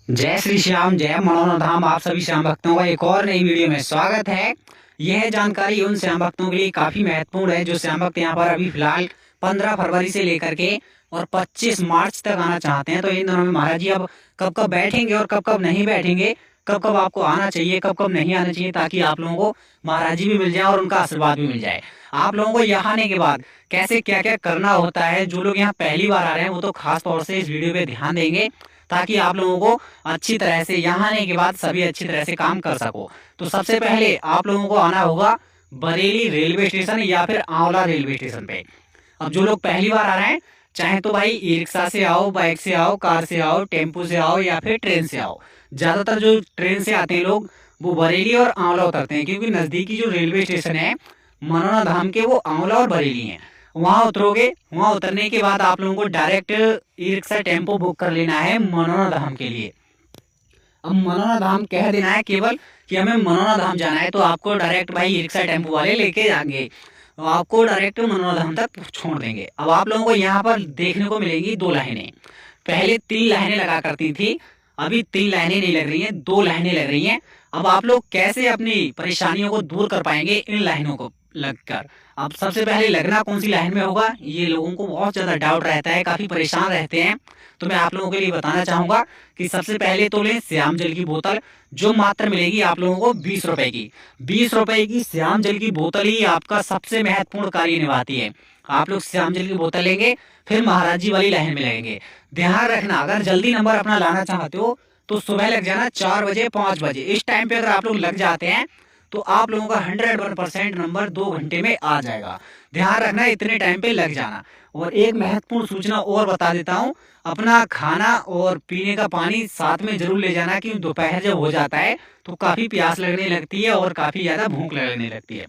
जय श्री श्याम, जय मनोरम धाम। आप सभी श्याम भक्तों का एक और नई वीडियो में स्वागत है। यह जानकारी उन श्याम भक्तों के लिए काफी महत्वपूर्ण है जो श्याम भक्त यहाँ पर अभी फिलहाल 15 फरवरी से लेकर के और 25 मार्च तक आना चाहते हैं। तो इन दोनों में महाराज जी अब कब कब बैठेंगे और कब कब नहीं बैठेंगे, कब कब आपको आना चाहिए, कब कब नहीं आना चाहिए, ताकि आप लोगों को महाराज जी भी मिल जाए और उनका आशीर्वाद भी मिल जाए। आप लोगों को यहाँ आने के बाद कैसे क्या क्या करना होता है, जो लोग यहाँ पहली बार आ रहे हैं वो तो खास तौर से इस वीडियो पे ध्यान देंगे, ताकि आप लोगों को अच्छी तरह से यहाँ आने के बाद सभी अच्छी तरह से काम कर सको। तो सबसे पहले आप लोगों को आना होगा बरेली रेलवे स्टेशन या फिर आंवला रेलवे स्टेशन पे। अब जो लोग पहली बार आ रहे हैं, चाहे तो भाई ई रिक्शा से आओ, बाइक से आओ, कार से आओ, टेम्पो से आओ या फिर ट्रेन से आओ। ज़्यादातर जो ट्रेन से आते हैं लोग वो बरेली और आंवला उतरते हैं, क्योंकि नज़दीकी जो रेलवे स्टेशन है मनोरा धाम के वो आंवला और बरेली हैं। वहाँ उतरोगे, वहाँ उतरने के बाद आप लोगों को direct e rickshaw tempo book कर लेना है मनोरा धाम के लिए। अब मनोरा धाम कह देना है केवल कि हमें मनोरा धाम जाना है, तो आपको डायरेक्ट भाई ई रिक्शा टेम्पो वाले लेके जाएंगे, तो आपको डायरेक्ट मनोरा धाम तक छोड़ देंगे। अब आप लोगों को यहाँ पर देखने को मिलेंगी दो लाइनें। पहले 3 लाइनें लगा करती थी, अभी 3 लाइनें नहीं लग रही हैं, 2 लाइनें लग रही हैं। अब आप लोग कैसे अपनी परेशानियों को दूर कर पाएंगे इन लाइनों को लगकर। अब सबसे पहले लगना कौन सी लाइन में होगा, ये लोगों को बहुत ज़्यादा डाउट रहता है, काफ़ी परेशान रहते हैं। तो मैं आप लोगों के लिए बताना चाहूँगा कि सबसे पहले तो लें श्याम जल की बोतल, जो मात्र मिलेगी आप लोगों को 20 रुपए की। 20 रुपए की श्याम जल की बोतल ही आपका सबसे महत्वपूर्ण कार्य निभाती है। आप लोग श्याम जल की बोतल लेंगे, फिर महाराज जी वाली लाइन में लगेंगे। ध्यान रखना, अगर जल्दी नंबर अपना लाना चाहते हो तो सुबह लग जाना 4 बजे 5 बजे। इस टाइम पे अगर आप लोग लग जाते हैं तो आप लोगों का 101% नंबर 2 घंटे में आ जाएगा। ध्यान रखना, इतने टाइम पे लग जाना। और एक महत्वपूर्ण सूचना और बता देता हूँ, अपना खाना और पीने का पानी साथ में जरूर ले जाना, क्योंकि दोपहर जब हो जाता है तो काफ़ी प्यास लगने लगती है और काफ़ी ज़्यादा भूख लगने लगती है।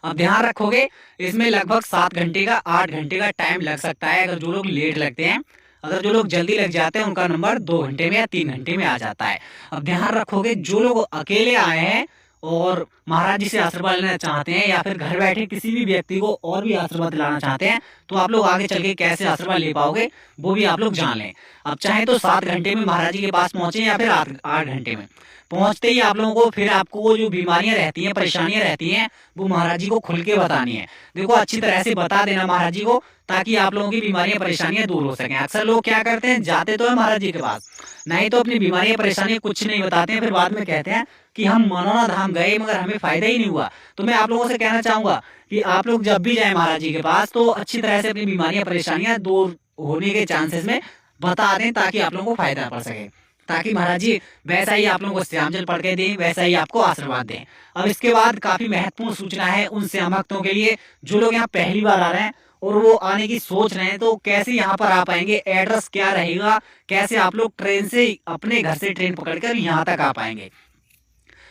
अब ध्यान रखोगे, इसमें लगभग 7 घंटे का 8 घंटे का टाइम लग सकता है अगर जो लोग लेट लगते हैं। अगर जो लोग जल्दी लग जाते हैं उनका नंबर 2 घंटे में या 3 घंटे में आ जाता है। अब ध्यान रखोगे, जो लोग अकेले आए हैं और महाराज जी से आशीर्वाद लेना चाहते हैं या फिर घर बैठे किसी भी व्यक्ति को और भी आशीर्वाद दिलाना चाहते हैं, तो आप लोग आगे चल के कैसे आशीर्वाद ले पाओगे वो भी आप लोग जान लें। अब चाहे तो 7 घंटे में महाराज जी के पास पहुंचे या फिर 8 घंटे में। पहुंचते ही आप लोगों को फिर आपको वो जो बीमारियां रहती हैं, परेशानियां रहती हैं, वो महाराज जी को खुल के बतानी है। देखो, अच्छी तरह से बता देना महाराज जी को, ताकि आप लोगों की बीमारियां परेशानियां दूर हो सकें। अक्सर लोग क्या करते हैं, जाते तो है महाराज जी के पास, नहीं तो अपनी बीमारियां परेशानियां कुछ नहीं बताते हैं, फिर बाद में कहते हैं कि हम मनोरा धाम गए मगर हमें फायदा ही नहीं हुआ। तो मैं आप लोगों से कहना चाहूंगा कि आप लोग जब भी जाए महाराज जी के पास तो अच्छी तरह से अपनी बीमारियां परेशानियां दूर होने के चांसेस में बता दें, ताकि आप लोगों को फायदा पड़ सके, ताकि महाराज जी वैसा ही आप लोगों को श्याम जल पढ़ के दें, वैसा ही आपको आशीर्वाद दें। अब इसके बाद काफी महत्वपूर्ण सूचना है उन श्याम भक्तों के लिए जो लोग यहाँ पहली बार आ रहे हैं और वो आने की सोच रहे हैं, तो कैसे यहाँ पर आ पाएंगे, एड्रेस क्या रहेगा, कैसे आप लोग ट्रेन से अपने घर से ट्रेन पकड़कर यहाँ तक आ पाएंगे।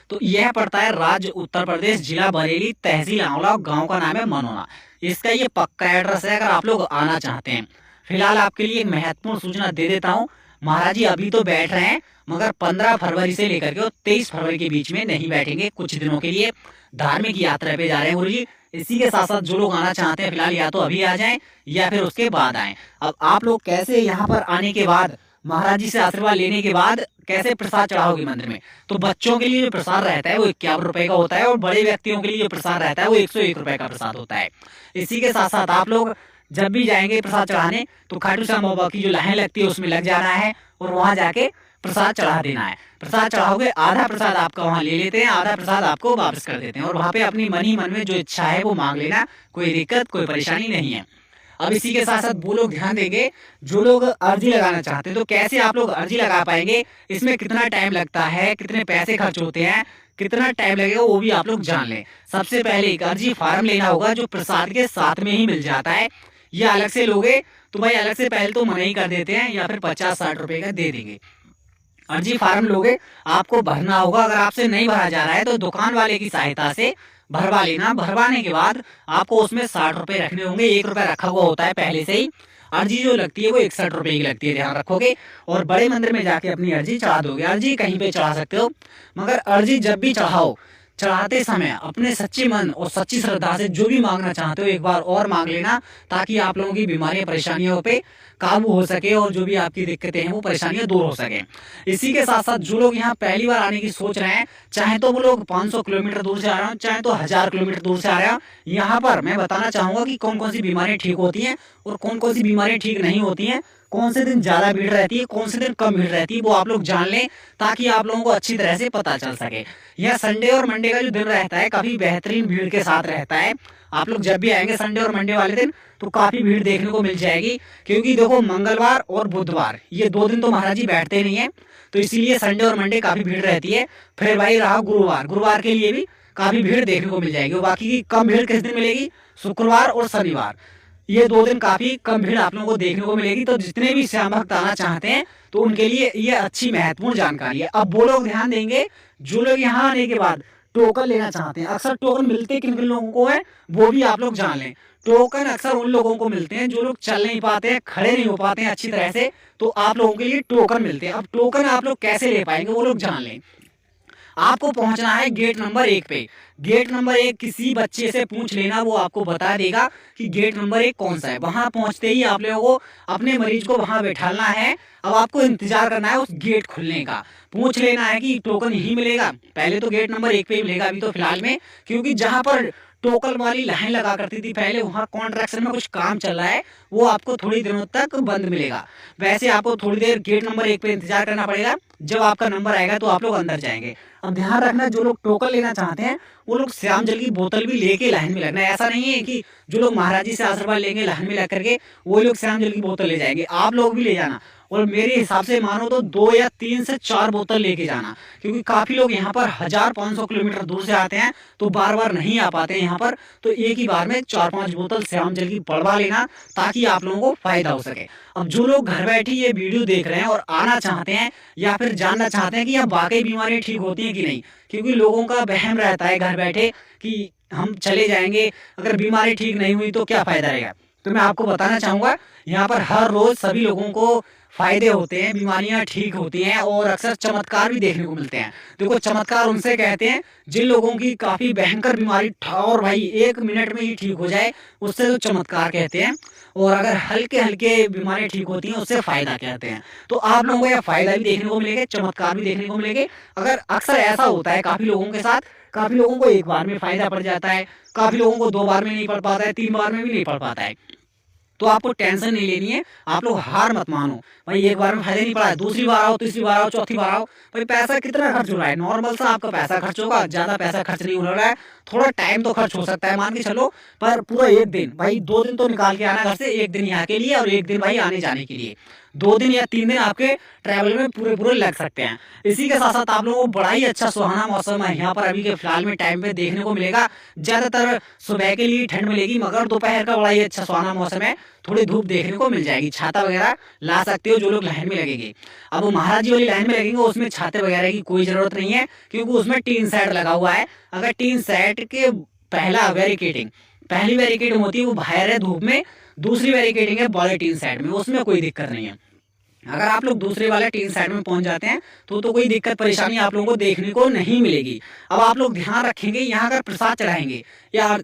तो यह पड़ता है राज्य उत्तर प्रदेश, जिला बरेली, तहसील आंवला, गांव का नाम है मनोरा। इसका ये पक्का एड्रेस है अगर आप लोग आना चाहते हैं। फिलहाल आपके लिए एक महत्वपूर्ण सूचना दे देता हूँ, महाराज जी अभी तो बैठ रहे हैं मगर 15 फरवरी से लेकर के 23 फरवरी के बीच में नहीं बैठेंगे, कुछ दिनों के लिए धार्मिक यात्रा पे जा रहे हैं गुरु जी। इसी के साथ साथ जो लोग आना चाहते हैं फिलहाल या तो अभी आ जाएं या फिर उसके बाद आएं। अब आप लोग कैसे यहाँ पर आने के बाद महाराज जी से आशीर्वाद लेने के बाद कैसे प्रसाद चढ़ाओगे मंदिर में, तो बच्चों के लिए जो प्रसाद रहता है वो 51 रुपए का होता है और बड़े व्यक्तियों के लिए जो प्रसाद रहता है वो 101 रुपए का प्रसाद होता है। इसी के साथ साथ आप लोग जब भी जाएंगे प्रसाद चढ़ाने तो खाटू श्याम बाबा की जो लाइन लगती है उसमें लग जाना है और वहां जाके प्रसाद चढ़ा देना है। प्रसाद चढ़ाओगे, आधा प्रसाद आपका वहां ले लेते हैं, आधा प्रसाद आपको वापस कर देते हैं और वहां पे अपनी मन ही मन में जो इच्छा है वो मांग लेना, कोई दिक्कत कोई परेशानी नहीं है। अब इसी के साथ साथ वो लोग ध्यान देंगे जो लोग अर्जी लगाना चाहते हैं, तो कैसे आप लोग अर्जी लगा पाएंगे, इसमें कितना टाइम लगता है, कितने पैसे खर्च होते हैं, कितना टाइम लगेगा वो भी आप लोग जान लें। सबसे पहले एक अर्जी फार्म लेना होगा जो प्रसाद के साथ में ही मिल जाता है। ये अलग से लोगे तो भाई अलग से पहले तो मना ही कर देते हैं या फिर 50-60 रुपए का दे देंगे। अर्जी फार्म लोगे, आपको भरना होगा, अगर आपसे नहीं भरा जा रहा है तो दुकान वाले की सहायता से भरवा लेना। भरवाने के बाद आपको उसमें 60 रुपए रखने होंगे, 1 रुपया रखा हुआ होता है पहले से ही। अर्जी जो लगती है वो 61 रुपए की लगती है, ध्यान रखोगे। और बड़े मंदिर में जाके अपनी अर्जी चढ़ा दोगे। अर्जी कहीं पे चढ़ा सकते हो, मगर अर्जी जब भी चढ़ाओ चढ़ाते समय अपने सच्चे मन और सच्ची श्रद्धा से जो भी मांगना चाहते हो एक बार और मांग लेना, ताकि आप लोगों की बीमारियां परेशानियों पे काबू हो सके और जो भी आपकी दिक्कतें हैं वो परेशानियां दूर हो सके। इसी के साथ साथ जो लोग यहाँ पहली बार आने की सोच रहे हैं, चाहे तो वो लोग 500 किलोमीटर दूर से आ रहे हो, चाहे तो 1000 किलोमीटर दूर से आ रहे हो, यहाँ पर मैं बताना चाहूंगा कि कौन कौन सी बीमारियां ठीक होती हैं और कौन कौन सी बीमारियां ठीक नहीं होती हैं, कौन से दिन ज्यादा भीड़ रहती है, कौन से दिन कम भीड़ रहती है, वो आप लोग जान लें ताकि आप लोगों को अच्छी तरह से पता चल सके। यह संडे और मंडे का जो दिन रहता है काफी बेहतरीन भीड़ के साथ रहता है। आप लोग जब भी आएंगे संडे और मंडे वाले दिन तो काफी भीड़ देखने को मिल जाएगी, क्योंकि देखो मंगलवार और बुधवार ये 2 दिन तो महाराज जी बैठते नहीं है, तो इसीलिए संडे और मंडे काफी भीड़ रहती है। फिर भाई रहा गुरुवार, गुरुवार के लिए भी काफी भीड़ देखने को मिल जाएगी। और बाकी की कम भीड़ किस दिन मिलेगी? शुक्रवार और शनिवार, ये 2 दिन काफी कम भीड़ आप लोगों को देखने को मिलेगी। तो जितने भी श्याम भक्त आना चाहते हैं तो उनके लिए ये अच्छी महत्वपूर्ण जानकारी है। अब वो लोग ध्यान देंगे जो लोग यहाँ आने के बाद टोकन लेना चाहते हैं, अक्सर टोकन मिलते किन किन लोगों को है वो भी आप लोग जान लें। टोकन अक्सर उन लोगों को मिलते हैं जो लोग चल नहीं पाते हैं, खड़े नहीं हो पाते हैं अच्छी तरह से, तो आप लोगों के लिए टोकन मिलते हैं। अब टोकन आप लोग कैसे ले पाएंगे वो लोग जान लें। आपको पहुंचना है गेट नंबर 1 पे। गेट नंबर 1 किसी बच्चे से पूछ लेना, वो आपको बता देगा कि गेट नंबर 1 कौन सा है। वहां पहुंचते ही आप लोगों को अपने मरीज को वहां बैठाना है। अब आपको इंतजार करना है उस गेट खुलने का, पूछ लेना है कि टोकन यही मिलेगा। पहले तो गेट नंबर 1 पे ही मिलेगा अभी तो फिलहाल में, क्योंकि जहां पर टोकन वाली लाइन लगा करती थी पहले, वहां कॉन्ट्रैक्शन में कुछ काम चल रहा है, वो आपको थोड़ी दिनों तक बंद मिलेगा। वैसे आपको थोड़ी देर गेट नंबर 1 पे इंतजार करना पड़ेगा, जब आपका नंबर आएगा तो आप लोग अंदर जाएंगे। अब ध्यान रखना जो लोग टोकन लेना चाहते हैं वो लोग श्याम जल की बोतल भी लेके लाइन में लगना है। ऐसा नहीं है कि जो लोग महाराज जी से आशीर्वाद लेंगे लाइन में लग करके वो लोग श्याम जल की बोतल ले जाएंगे, आप लोग भी ले जाना। और मेरे हिसाब से मानो तो 2 या 3 से 4 बोतल लेके जाना, क्योंकि काफी लोग यहाँ पर 1500 किलोमीटर दूर से आते हैं तो बार बार नहीं आ पाते हैं यहाँ पर, तो एक ही बार में 4-5 बोतल श्याम जल की पड़वा लेना ताकि आप लोगों को फायदा हो सके। अब जो लोग घर बैठे ये वीडियो देख रहे हैं और आना चाहते हैं या फिर जानना चाहते हैं कि यहाँ वाकई बीमारियां ठीक होती हैं कि नहीं, क्योंकि लोगों का वहम रहता है घर बैठे कि हम चले जाएंगे, अगर बीमारी ठीक नहीं हुई तो क्या फायदा रहेगा। तो मैं आपको बताना चाहूंगा यहाँ पर हर रोज सभी लोगों को फायदे होते हैं, बीमारियां ठीक होती हैं और अक्सर चमत्कार भी देखने को मिलते हैं। देखो चमत्कार उनसे कहते हैं जिन लोगों की काफी भयंकर बीमारी और भाई 1 मिनट में ही ठीक हो जाए, उससे तो चमत्कार कहते हैं। और अगर हल्के हल्के बीमारियां ठीक होती हैं उससे फायदा कहते हैं। तो आप लोगों को यह फायदा भी देखने को मिलेगा, चमत्कार भी देखने को मिलेंगे। अगर अक्सर ऐसा होता है काफी लोगों के साथ, काफी लोगों को 1 बार में फायदा पड़ जाता है, काफी लोगों को 2 बार में नहीं पड़ पाता है, 3 बार में भी नहीं पड़ पाता है। तो आपको टेंशन नहीं लेनी है, आप लोग हार मत मानो। भाई 1 बार में फायदा नहीं पड़ा है, दूसरी बार आओ, तीसरी बार आओ, चौथी बार आओ। भाई पैसा कितना खर्च हो रहा है? नॉर्मल सा आपका पैसा खर्च होगा, ज्यादा पैसा खर्च नहीं हो रहा है। थोड़ा टाइम तो खर्च हो सकता है मान के चलो, पर पूरा 1 दिन, भाई 2 दिन तो निकाल के आना घर से, 1 दिन यहाँ के लिए और 1 दिन भाई आने जाने के लिए। 2 दिन या 3 दिन आपके ट्रैवल में पूरे पूरे लग सकते हैं। इसी के साथ साथ आप लोगों को बड़ा ही अच्छा सुहाना मौसम है यहाँ पर अभी के फिलहाल में टाइम पे देखने को मिलेगा। ज्यादातर सुबह के लिए ठंड मिलेगी, मगर दोपहर का बड़ा ही अच्छा सुहाना मौसम है, थोड़ी धूप देखने को मिल जाएगी। छाता वगैरह ला सकते हो जो लोग लाइन में लगेंगे। अब वो महाराज जी वाली लाइन में लगेंगे उसमें छाते वगैरह की कोई जरूरत नहीं है, क्योंकि उसमें टीन सेट लगा हुआ है। अगर टीन सेट के पहली बैरिकेडिंग होती है वो बाहर है धूप में, दूसरी बैरिकेडिंग है बड़े टीन सेट में, उसमें कोई दिक्कत नहीं है। अगर आप लोग दूसरे वाले टीन सेट में पहुंच जाते हैं तो कोई दिक्कत परेशानी आप लोगों को देखने को नहीं मिलेगी। अब आप लोग ध्यान रखेंगे यहाँ अगर प्रसाद चढ़ाएंगे या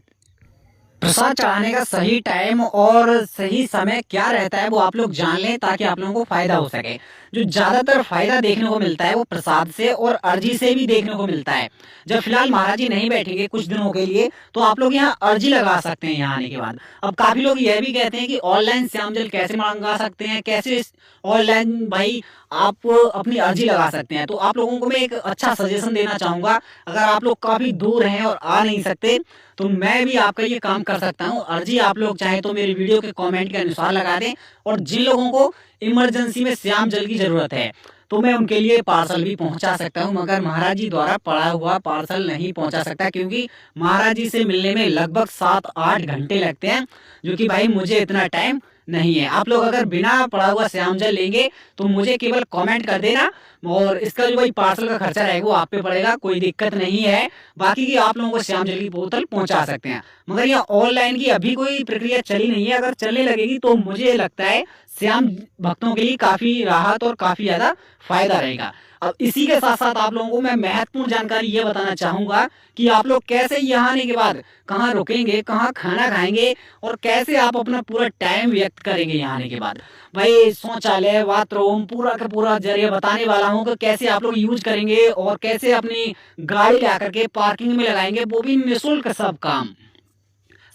प्रसाद चढ़ाने का सही टाइम और सही समय क्या रहता है वो आप लोग जान लें, ताकि आप लोगों को फायदा हो सके। जो ज्यादातर फायदा देखने को मिलता है वो प्रसाद से और अर्जी से भी देखने को मिलता है। जब फिलहाल महाराज जी नहीं बैठेंगे कुछ दिनों के लिए तो आप लोग यहाँ अर्जी लगा सकते हैं यहाँ आने के बाद। अब काफी लोग यह भी कहते हैं कि ऑनलाइन श्याम जल कैसे मंगा सकते हैं, कैसे ऑनलाइन भाई आप अपनी अर्जी लगा सकते हैं। तो आप लोगों को मैं एक अच्छा सजेशन देना चाहूंगा, अगर आप लोग काफी दूर हैं और आ नहीं सकते तो मैं भी आपका ये काम कर सकता हूँ। अर्जी आप लोग चाहे तो मेरी वीडियो के कमेंट के अनुसार लगा दें, और जिन लोगों को इमरजेंसी में श्याम जल की जरूरत है तो मैं उनके लिए पार्सल भी पहुंचा सकता हूं, मगर महाराज जी द्वारा पड़ा हुआ पार्सल नहीं पहुंचा सकता, क्योंकि महाराज जी से मिलने में लगभग 7-8 घंटे लगते हैं, जो कि भाई मुझे इतना टाइम नहीं है। आप लोग अगर बिना पड़ा हुआ श्याम जल लेंगे तो मुझे केवल कमेंट कर देना, और इसका जो भाई पार्सल का खर्चा रहेगा वो आप पे पड़ेगा, कोई दिक्कत नहीं है। बाकी की आप लोगों को श्याम जल की बोतल पहुंचा सकते हैं। मगर यहाँ ऑनलाइन की अभी कोई प्रक्रिया चली नहीं है, अगर चलने लगेगी तो मुझे लगता है श्याम भक्तों के लिए काफ़ी राहत और काफ़ी ज़्यादा फ़ायदा रहेगा। अब इसी के साथ-साथ आप लोगों को मैं महत्वपूर्ण जानकारी ये बताना चाहूँगा कि आप लोग कैसे यहाँ आने के बाद कहाँ रुकेंगे, कहाँ खाना खाएँगे और कैसे आप अपना पूरा टाइम व्यक्त करेंगे यहाँ आने के बाद। भाई शौचालय, बाथरूम पूरा का पूरा ज़रिए बताने वाला हूँ कि कैसे आप लोग यूज़ करेंगे और कैसे अपनी गाड़ी ला कर के पार्किंग में लगाएँगे, वो भी निःशुल्क सब काम।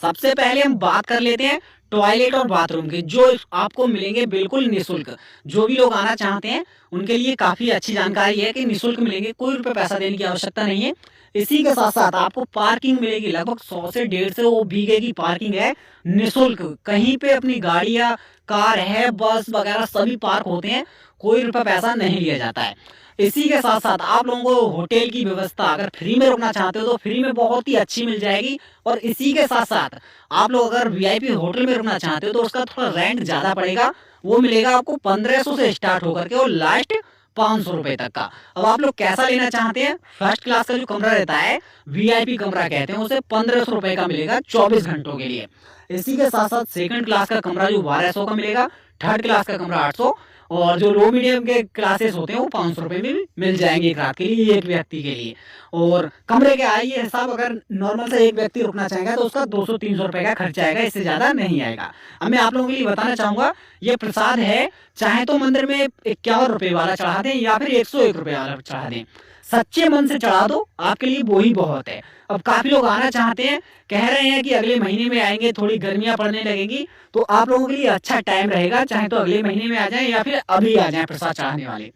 सबसे पहले हम बात कर लेते हैं टॉयलेट और बाथरूम की, जो आपको मिलेंगे बिल्कुल निःशुल्क। जो भी लोग आना चाहते हैं उनके लिए काफ़ी अच्छी जानकारी है कि निःशुल्क मिलेंगे, कोई रुपये पैसा देने की आवश्यकता नहीं है। इसी के साथ-साथ आपको पार्किंग मिलेगी, लगभग 100 से 150 बीघे की पार्किंग है निःशुल्क। कहीं पे अपनी गाड़ी या कार है, बस वगैरह सभी पार्क होते हैं, कोई रुपया पैसा नहीं लिया जाता है। इसी के साथ-साथ आप लोगों को होटल की व्यवस्था अगर फ्री में रुकना चाहते हो तो फ्री में बहुत ही अच्छी मिल जाएगी और इसी के साथ-साथ आप लोग अगर वीआईपी होटल में रुकना चाहते हो तो उसका थोड़ा रेंट ज़्यादा पड़ेगा। वो मिलेगा आपको 1500 से स्टार्ट होकर के और लास्ट 500 रुपए तक का। अब आप लोग कैसा लेना चाहते हैं? फर्स्ट क्लास का जो कमरा रहता है, वीआईपी कमरा कहते हैं, उसे 1500 रुपए का मिलेगा 24 घंटों के लिए। इसी के साथ-साथ सेकंड क्लास का कमरा जो 1200 का मिलेगा, थर्ड क्लास का कमरा 800 और जो लो मीडियम के क्लासेस होते हैं वो 500 रुपए में भी मिल जाएंगे एक रात के लिए, एक व्यक्ति के लिए। और कमरे के आइए हिसाब, अगर नॉर्मल से एक व्यक्ति रुकना चाहेगा तो उसका 200-300 रुपए का खर्चा आएगा, इससे ज़्यादा नहीं आएगा। अब मैं आप लोगों के लिए बताना चाहूँगा, ये प्रसाद है, चाहे तो मंदिर में 51 रुपए वाला चढ़ा दें या फिर 101 रुपए वाला चढ़ा दें। सच्चे मन से चढ़ा दो, आपके लिए वो ही बहुत है। अब काफ़ी लोग आना चाहते हैं, कह रहे हैं कि अगले महीने में आएँगे, थोड़ी गर्मियाँ पड़ने लगेंगी, तो आप लोगों के लिए अच्छा टाइम रहेगा, चाहे तो अगले महीने में आ जाएँ या फिर अभी आ जाएँ प्रसाद चढ़ाने वाले।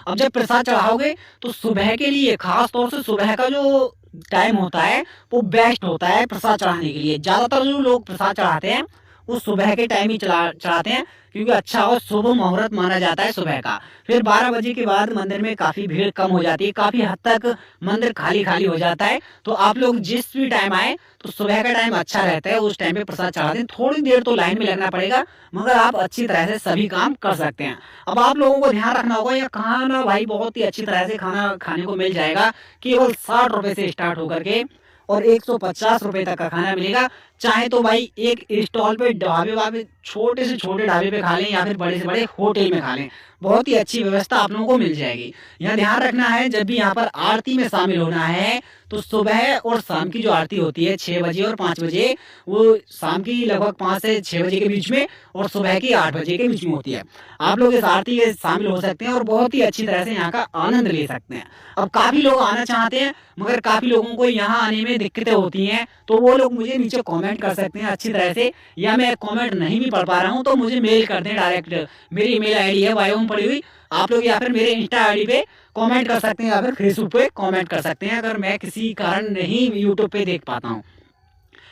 अब जब प्रसाद चढ़ाओगे तो सुबह के लिए, खास तौर से सुबह का जो टाइम होता है वो बेस्ट होता है प्रसाद चढ़ाने के लिए। ज़्यादातर जो लोग प्रसाद चढ़ाते हैं वो सुबह के टाइम ही चढ़ाते हैं, क्योंकि अच्छा और शुभ मुहूर्त माना जाता है सुबह का। फिर 12 बजे के बाद मंदिर में काफ़ी भीड़ कम हो जाती है, काफ़ी हद तक मंदिर खाली-खाली हो जाता है। तो आप लोग जिस भी टाइम आएँ तो सुबह का टाइम अच्छा रहता है, उस टाइम पे प्रसाद चढ़ा दें। थोड़ी देर तो लाइन में लगना पड़ेगा, मगर आप अच्छी तरह से सभी काम कर सकते हैं। अब आप लोगों को ध्यान रखना होगा, ये खाना भाई बहुत ही अच्छी तरह से खाना खाने को मिल जाएगा। केवल 60 रुपए से स्टार्ट होकर के और 150 रुपए तक का खाना मिलेगा। चाहे तो भाई एक स्टॉल पे ढाबे-वाबे, छोटे से छोटे ढाबे पे खा लें या फिर बड़े से बड़े होटल में खा लें। बहुत ही अच्छी व्यवस्था आप लोगों को मिल जाएगी। यहाँ ध्यान रखना है, जब भी यहाँ पर आरती में शामिल होना है तो सुबह और शाम की जो आरती होती है 6 बजे और 5 बजे, वो शाम की लगभग 5 से 6 बजे के बीच में और सुबह की 8 बजे के बीच में होती है। आप लोग इस आरती में शामिल हो सकते हैं और बहुत ही अच्छी तरह से यहाँ का आनंद ले सकते हैं। अब काफ़ी लोग आना चाहते हैं, मगर काफ़ी लोगों को यहाँ आने में दिक्कतें होती हैं, तो वो लोग मुझे नीचे कमेंट कर सकते हैं अच्छी तरह से, या मैं कमेंट नहीं भी पढ़ पा रहा हूँ तो मुझे मेल कर दें डायरेक्ट। मेरी ईमेल आईडी है बायो में पड़ी हुई, आप लोग या फिर मेरे इंस्टा आईडी पे कमेंट कर सकते हैं या फिर फेसबुक पे कमेंट कर सकते हैं, अगर मैं किसी कारण नहीं यूट्यूब पे देख पाता हूँ।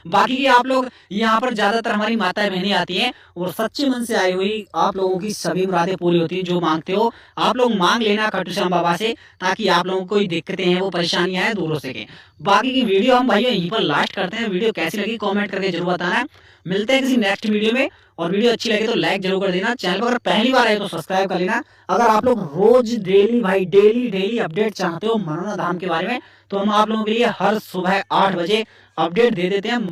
बाकी की आप लोग यहाँ पर ज़्यादातर हमारी माताएं बहनें आती हैं और सच्चे मन से आई हुई आप लोगों की सभी मुरादें पूरी होती हैं। जो मांगते हो आप लोग मांग लेना खाटू श्याम बाबा से, ताकि आप लोगों को कोई दिक्कतें हैं, वो परेशानियां हैं, दूर हो सके। बाकी की वीडियो हम भाई यहीं पर लास्ट करते हैं। वीडियो कैसी लगी कमेंट करके जरूर बताना। मिलते हैं किसी नेक्स्ट वीडियो में, और वीडियो अच्छी लगे तो लाइक जरूर कर देना। चैनल पर अगर पहली बार आए तो सब्सक्राइब कर लेना। अगर आप लोग रोज डेली भाई डेली अपडेट चाहते हो मनोना धाम के बारे में, तो हम आप लोगों के लिए हर सुबह 8 बजे अपडेट दे देते हैं।